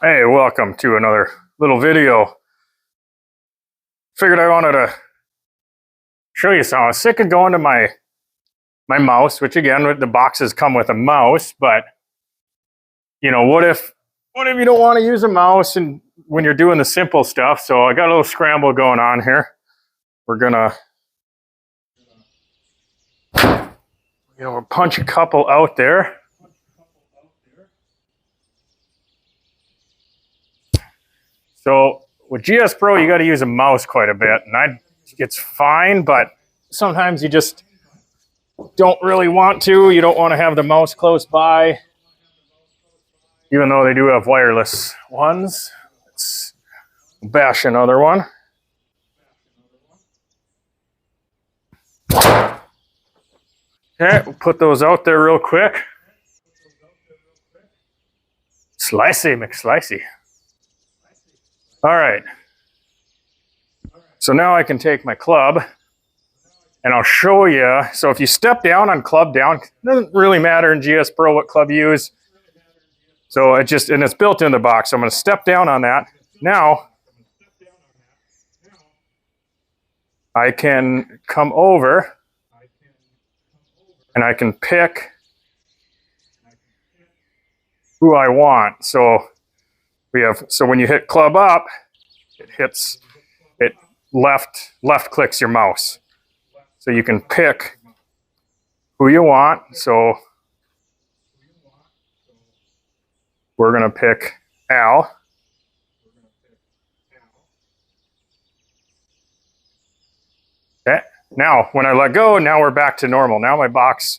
Hey, welcome to another little video. Figured I wanted to show you something. I was sick of going to my mouse, which again, the boxes come with a mouse, but you know, what if you don't want to use a mouse and when you're doing the simple stuff? So I got a little scramble going on here. We're gonna, punch a couple out there. So with GSPRO, you got to use a mouse quite a bit, and it's fine, but sometimes you just don't really want to. You don't want to have the mouse close by, even though they do have wireless ones. Let's bash another one. Okay, we'll put those out there real quick. Slicey McSlicey. All right. So now I can take my club and I'll show you. So if you step down on club down, it doesn't really matter in GSPRO what club you use. So and it's built in the box. So I'm going to step down on that. Now I can come over and I can pick who I want. So when you hit club up, it left clicks your mouse. So you can pick who you want. So we're going to pick Al. Okay. Now, when I let go, now we're back to normal. Now my box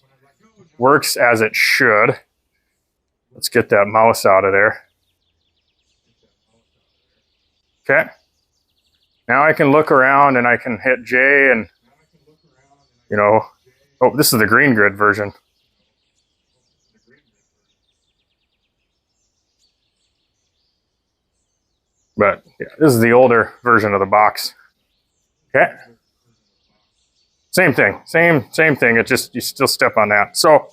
works as it should. Let's get that mouse out of there. Okay. Now I can look around and I can hit J and, oh, this is the green grid version. But yeah, this is the older version of the box. Okay. Same thing, same thing. It just, you still step on that. So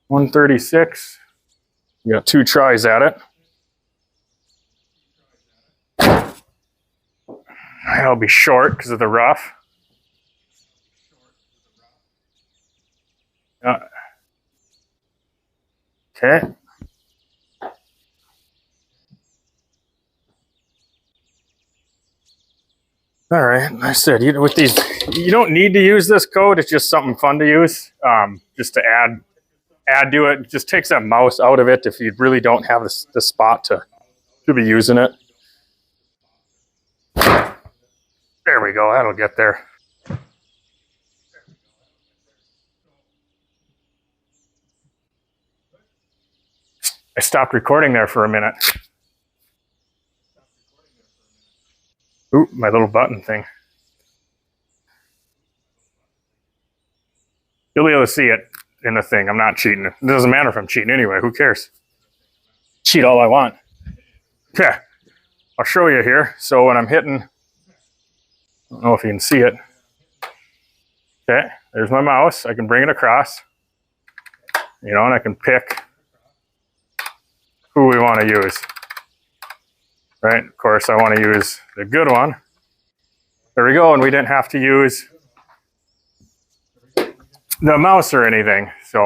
136. You got 2 tries at it. I'll be short because of the rough. Okay. All right. I said, with these, you don't need to use this code. It's just something fun to use, just to add to it. It just takes that mouse out of it if you really don't have the spot to be using it. There we go. That'll get there. I stopped recording there for a minute. Ooh, my little button thing. You'll be able to see it in the thing. I'm not cheating. It doesn't matter if I'm cheating anyway. Who cares? Cheat all I want. Okay. I'll show you here. So when I'm hitting, I don't know if you can see it. Okay. There's my mouse. I can bring it across, and I can pick who we want to use. Right? Of course, I want to use the good one. There we go. And we didn't have to use the mouse or anything. So